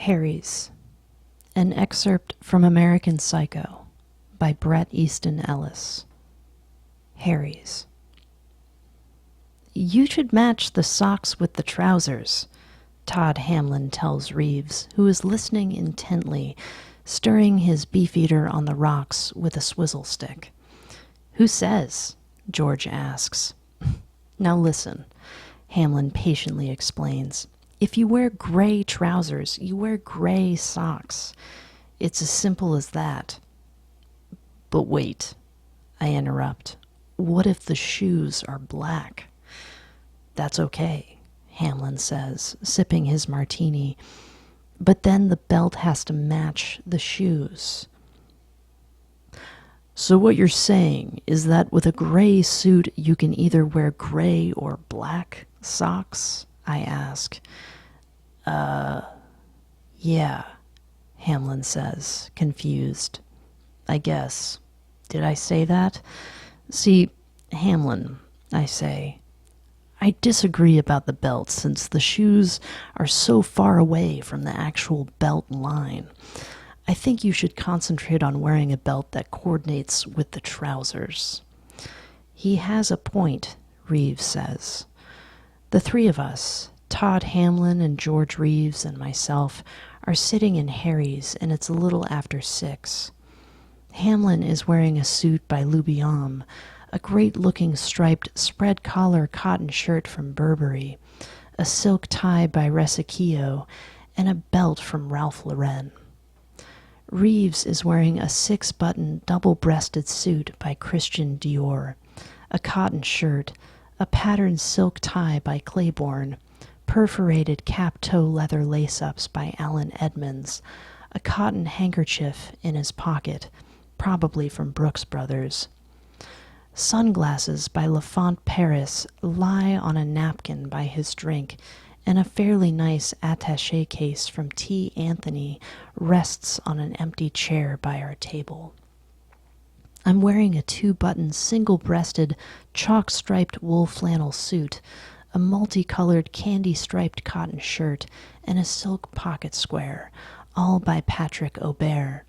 Harry's, an excerpt from American Psycho by Bret, Easton, Ellis. Harry's. You should match the socks with the trousers, Todd Hamlin tells Reeves, who is listening intently, stirring his beefeater on the rocks with a swizzle stick. Who says? George asks. Now listen, Hamlin patiently explains. If you wear gray trousers, you wear gray socks. It's as simple as that. But wait, I interrupt. What if the shoes are black? That's okay, Hamlin says, sipping his martini. But then the belt has to match the shoes. So what you're saying is that with a gray suit you can either wear gray or black socks? I ask. Yeah, Hamlin says, confused. I guess. Did I say that? See, Hamlin, I say, I disagree about the belt since the shoes are so far away from the actual belt line. I think you should concentrate on wearing a belt that coordinates with the trousers. He has a point, Reeves says. The three of us, Todd Hamlin and George Reeves and myself, are sitting in Harry's, and it's a little after 6. Hamlin is wearing a suit by Lubiam, a great-looking striped spread-collar cotton shirt from Burberry, a silk tie by Resicchio, and a belt from Ralph Lauren. Reeves is wearing a 6-button double-breasted suit by Christian Dior, a cotton shirt, a patterned silk tie by Claiborne, perforated cap-toe leather lace-ups by Allen Edmonds, a cotton handkerchief in his pocket, probably from Brooks Brothers. Sunglasses by L'Enfant Paris lie on a napkin by his drink, and a fairly nice attaché case from T. Anthony rests on an empty chair by our table. I'm wearing a 2-button, single-breasted, chalk-striped wool flannel suit, a multicolored candy-striped cotton shirt, and a silk pocket square, all by Patrick Aubert,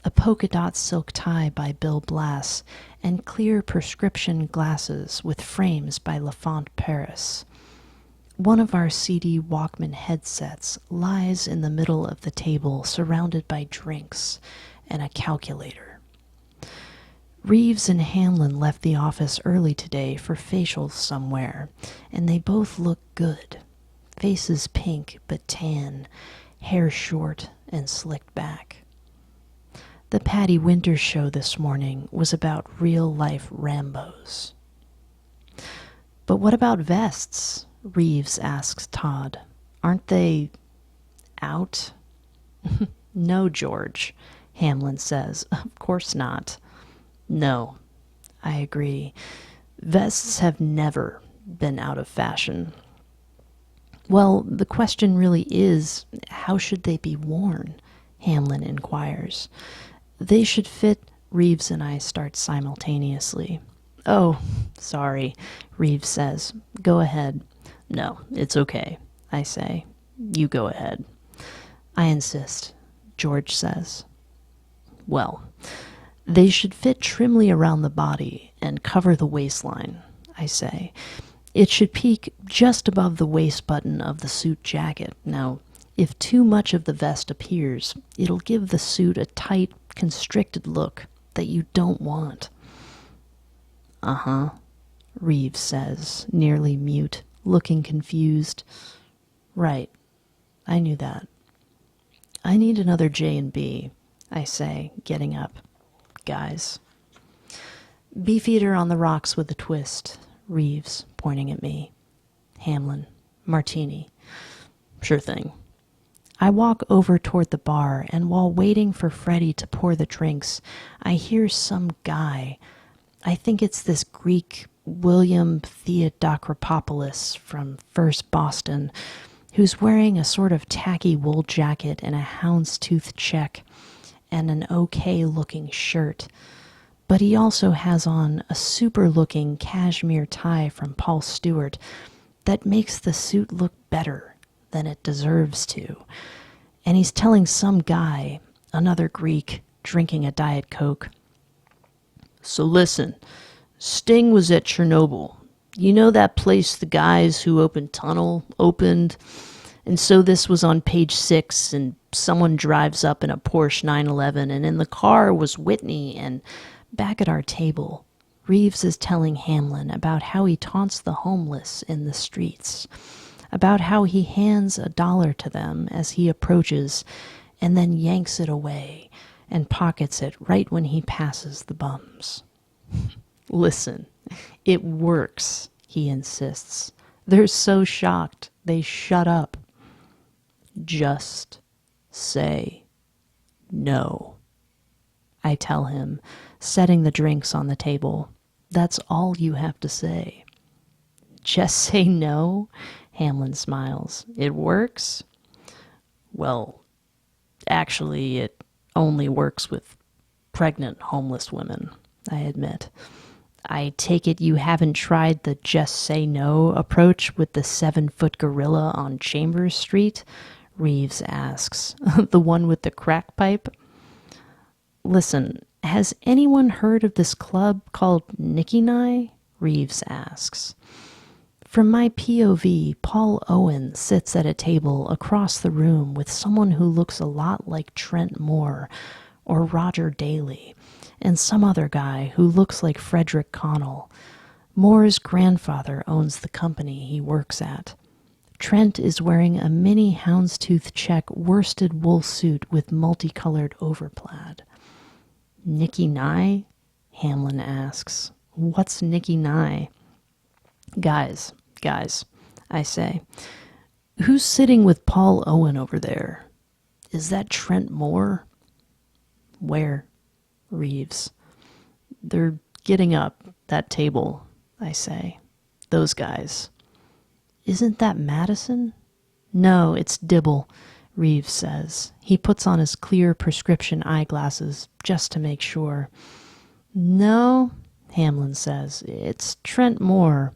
a polka-dot silk tie by Bill Blass, and clear prescription glasses with frames by L'Enfant Paris. One of our CD Walkman headsets lies in the middle of the table, surrounded by drinks and a calculator. Reeves and Hamlin left the office early today for facials somewhere, and they both look good. Faces pink but tan, hair short and slicked back. The Patty Winters show this morning was about real-life Rambos. But what about vests? Reeves asks Todd. Aren't they out? No, George, Hamlin says. Of course not. No, I agree. Vests have never been out of fashion. Well, the question really is, how should they be worn? Hamlin inquires. They should fit, Reeves and I start simultaneously. Oh, sorry, Reeves says. Go ahead. No, it's okay, I say. You go ahead. I insist, George says. Well, they should fit trimly around the body and cover the waistline, I say. It should peak just above the waist button of the suit jacket. Now, if too much of the vest appears, it'll give the suit a tight, constricted look that you don't want. Uh-huh, Reeves says, nearly mute, looking confused. Right, I knew that. I need another J&B, I say, getting up. Guys. Beefeater on the rocks with a twist, Reeves, pointing at me. Hamlin, martini. Sure thing. I walk over toward the bar, and while waiting for Freddie to pour the drinks, I hear some guy. I think it's this Greek William Theodokropoulos from First Boston, who's wearing a sort of tacky wool jacket and a houndstooth check and an okay-looking shirt. But he also has on a super-looking cashmere tie from Paul Stewart that makes the suit look better than it deserves to. and he's telling some guy, another Greek, drinking a Diet Coke. So listen, Sting was at Chernobyl. You know that place the guys who opened Tunnel opened? And so this was on page 6, and someone drives up in a Porsche 911, and in the car was Whitney, and back at our table, Reeves is telling Hamlin about how he taunts the homeless in the streets, about how he hands $1 to them as he approaches, and then yanks it away and pockets it right when he passes the bums. Listen, it works, he insists. They're so shocked, they shut up. Just say no, I tell him, setting the drinks on the table. That's all you have to say. Just say no? Hamlin smiles. It works? Well, actually, it only works with pregnant homeless women, I admit. I take it you haven't tried the just say no approach with the 7-foot gorilla on Chambers Street? Reeves asks. The one with the crack pipe? Listen, has anyone heard of this club called Nicky Nye? Reeves asks. From my POV, Paul Owen sits at a table across the room with someone who looks a lot like Trent Moore or Roger Daley, and some other guy who looks like Frederick Connell. Moore's grandfather owns the company he works at. Trent is wearing a mini houndstooth check worsted wool suit with multicolored overplaid. Nicky Nye? Hamlin asks. What's Nicky Nye? Guys, I say. Who's sitting with Paul Owen over there? Is that Trent Moore? Where? Reeves. They're getting up, that table, I say. Those guys. Isn't that Madison? No, it's Dibble, Reeves says. He puts on his clear prescription eyeglasses just to make sure. No, Hamlin says. It's Trent Moore.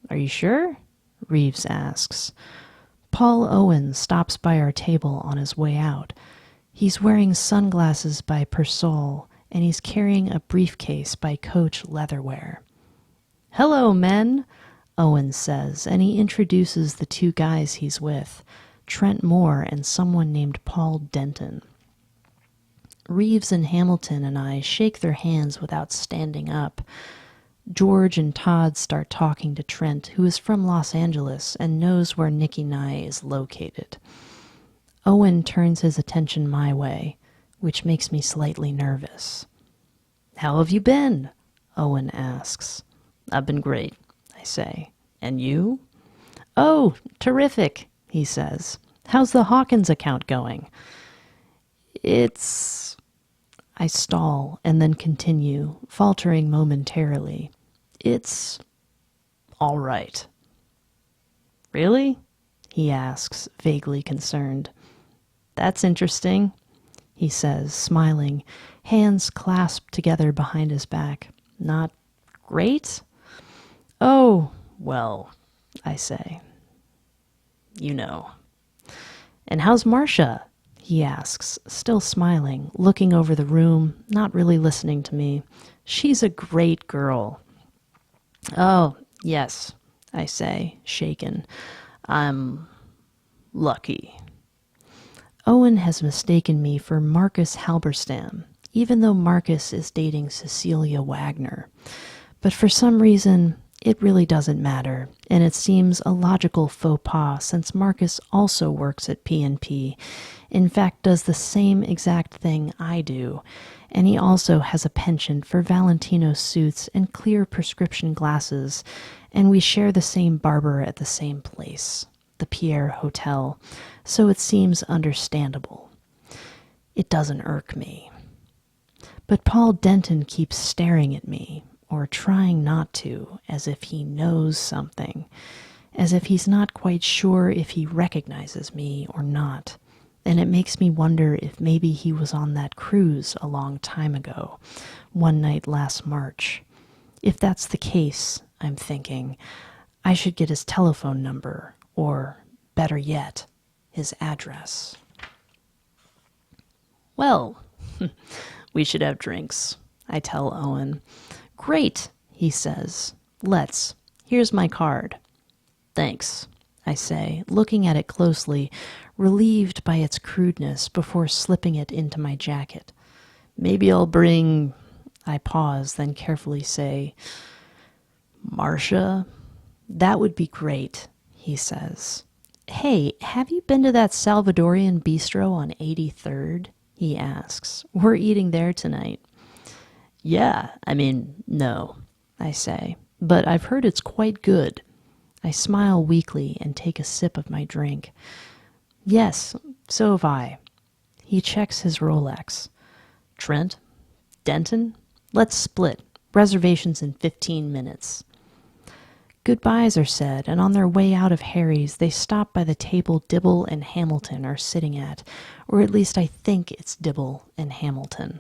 Are you sure? Reeves asks. Paul Owen stops by our table on his way out. He's wearing sunglasses by Persol, and he's carrying a briefcase by Coach Leatherware. Hello, men, Owen says, and he introduces the 2 guys he's with, Trent Moore and someone named Paul Denton. Reeves and Hamilton and I shake their hands without standing up. George and Todd start talking to Trent, who is from Los Angeles and knows where Nicky Nye is located. Owen turns his attention my way, which makes me slightly nervous. How have you been? Owen asks. I've been great, I say. And you? Oh, terrific, he says. How's the Hawkins account going? I stall and then continue, faltering momentarily. It's all right. Really? He asks, vaguely concerned. That's interesting, he says, smiling, hands clasped together behind his back. Not great? Oh, well, I say. You know. And how's Marcia? He asks, still smiling, looking over the room, not really listening to me. She's a great girl. Oh, yes, I say, shaken. I'm lucky. Owen has mistaken me for Marcus Halberstam, even though Marcus is dating Cecilia Wagner. But for some reason, it really doesn't matter, and it seems a logical faux pas since Marcus also works at P&P, in fact does the same exact thing I do, and he also has a penchant for Valentino suits and clear prescription glasses, and we share the same barber at the same place, the Pierre Hotel, so it seems understandable. It doesn't irk me. But Paul Denton keeps staring at me, or trying not to, as if he knows something, as if he's not quite sure if he recognizes me or not. And it makes me wonder if maybe he was on that cruise a long time ago, one night last March. If that's the case, I'm thinking, I should get his telephone number, or, better yet, his address. Well, we should have drinks, I tell Owen. Great, he says. Let's. Here's my card. Thanks, I say, looking at it closely, relieved by its crudeness before slipping it into my jacket. Maybe I'll bring... I pause, then carefully say, Marcia? That would be great, he says. Hey, have you been to that Salvadorian bistro on 83rd? He asks. We're eating there tonight. Yeah, no, I say, but I've heard it's quite good. I smile weakly and take a sip of my drink. Yes, so have I. He checks his Rolex. Trent? Denton? Let's split. Reservations in 15 minutes. Goodbyes are said, and on their way out of Harry's, they stop by the table Dibble and Hamilton are sitting at, or at least I think it's Dibble and Hamilton.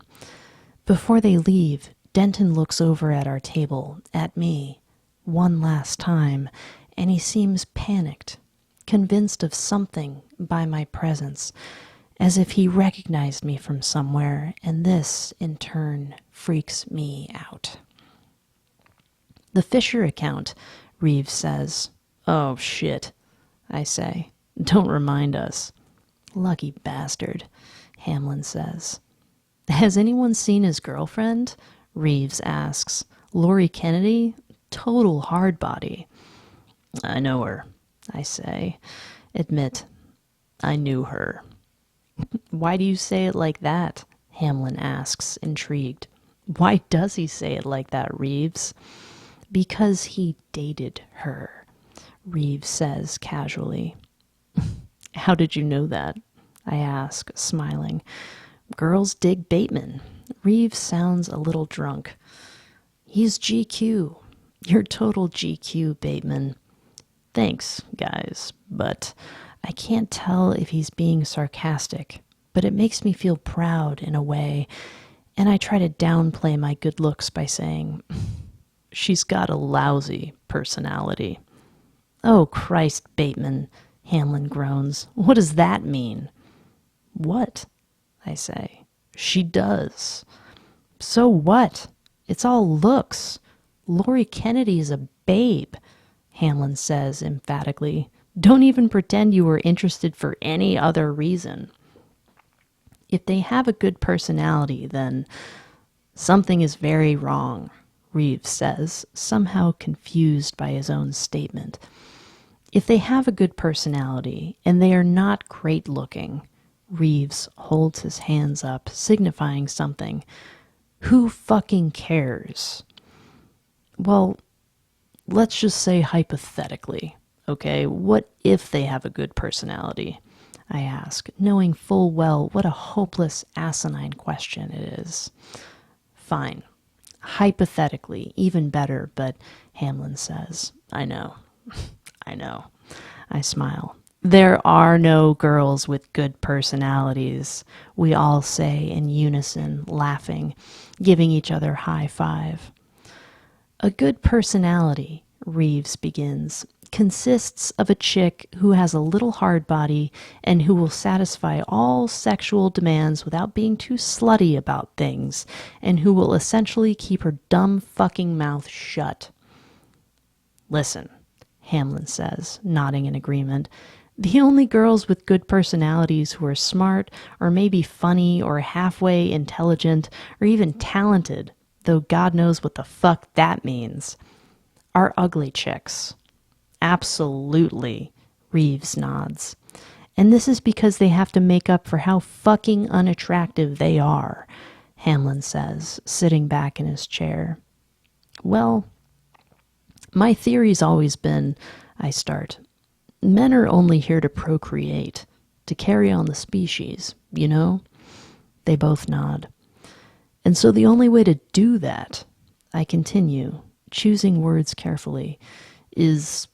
Before they leave, Denton looks over at our table, at me, one last time, and he seems panicked, convinced of something by my presence, as if he recognized me from somewhere, and this, in turn, freaks me out. The Fisher account, Reeves says. Oh, shit, I say. Don't remind us. Lucky bastard, Hamlin says. Has anyone seen his girlfriend? Reeves asks. Lori Kennedy? Total hardbody. I know her, I say. Admit, I knew her. Why do you say it like that? Hamlin asks, intrigued. Why does he say it like that, Reeves? Because he dated her, Reeves says casually. How did you know that? I ask, smiling. Girls dig Bateman. Reeves sounds a little drunk. He's GQ. You're total GQ, Bateman. Thanks, guys, but I can't tell if he's being sarcastic, but it makes me feel proud in a way, and I try to downplay my good looks by saying, she's got a lousy personality. Oh, Christ, Bateman, Hamlin groans. What does that mean? What? I say. She does. So what? It's all looks. Lori Kennedy is a babe, Hamlin says emphatically. Don't even pretend you were interested for any other reason. If they have a good personality, then something is very wrong, Reeves says, somehow confused by his own statement. If they have a good personality and they are not great looking, Reeves holds his hands up, signifying something. Who fucking cares? Well, let's just say hypothetically, okay? What if they have a good personality? I ask, knowing full well what a hopeless, asinine question it is. Fine. Hypothetically, even better, but Hamlin says, I know. I know. I smile. There are no girls with good personalities, we all say in unison, laughing, giving each other high five. A good personality, Reeves begins, consists of a chick who has a little hard body and who will satisfy all sexual demands without being too slutty about things, and who will essentially keep her dumb fucking mouth shut. Listen, Hamlin says, nodding in agreement. The only girls with good personalities who are smart, or maybe funny, or halfway intelligent, or even talented, though God knows what the fuck that means, are ugly chicks. Absolutely, Reeves nods. And this is because they have to make up for how fucking unattractive they are, Hamlin says, sitting back in his chair. Well, my theory's always been, I start, men are only here to procreate, to carry on the species, you know? They both nod. And so the only way to do that, I continue, choosing words carefully, is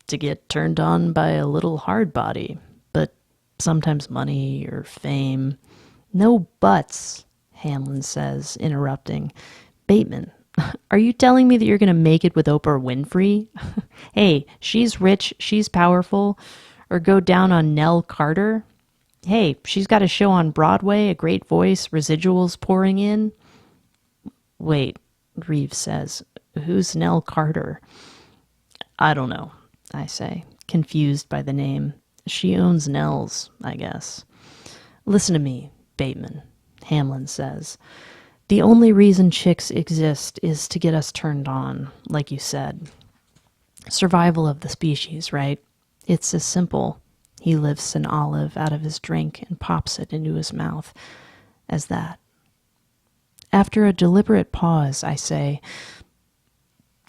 to get turned on by a little hard body, but sometimes money or fame. No buts, Hamlin says, interrupting. Bateman, are you telling me that you're going to make it with Oprah Winfrey? Hey, she's rich, she's powerful. Or go down on Nell Carter? Hey, she's got a show on Broadway, a great voice, residuals pouring in. Wait, Reeves says, who's Nell Carter? I don't know, I say, confused by the name. She owns Nell's, I guess. Listen to me, Bateman, Hamlin says. The only reason chicks exist is to get us turned on, like you said. Survival of the species, right? It's as simple. He lifts an olive out of his drink and pops it into his mouth as that. After a deliberate pause, I say,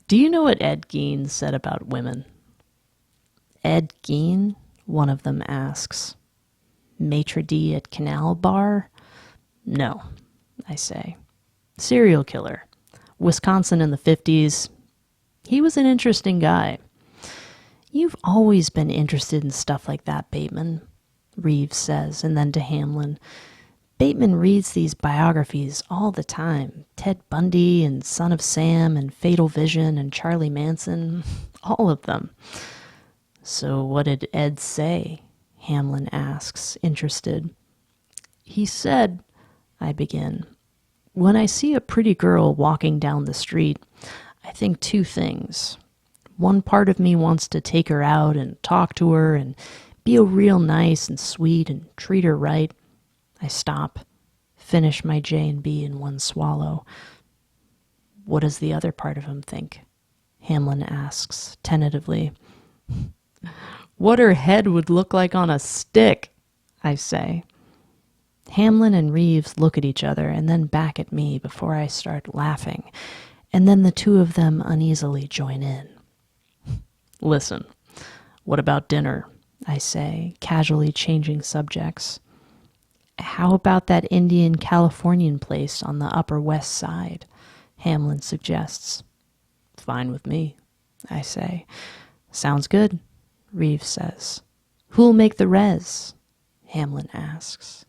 do you know what Ed Gein said about women? Ed Gein? One of them asks. Maitre d' at Canal Bar? No, I say. Serial killer. Wisconsin in the 50s. He was an interesting guy. You've always been interested in stuff like that, Bateman, Reeves says, and then to Hamlin. Bateman reads these biographies all the time. Ted Bundy and Son of Sam and Fatal Vision and Charlie Manson. All of them. So what did Ed say? Hamlin asks, interested. He said, I begin, when I see a pretty girl walking down the street, I think two things. One part of me wants to take her out and talk to her and be a real nice and sweet and treat her right. I stop, finish my J&B in one swallow. What does the other part of him think? Hamlin asks, tentatively. What her head would look like on a stick, I say. Hamlin and Reeves look at each other and then back at me before I start laughing, and then the two of them uneasily join in. Listen, what about dinner? I say, casually changing subjects. How about that Indian Californian place on the Upper West Side? Hamlin suggests. Fine with me, I say. Sounds good, Reeves says. Who'll make the res? Hamlin asks.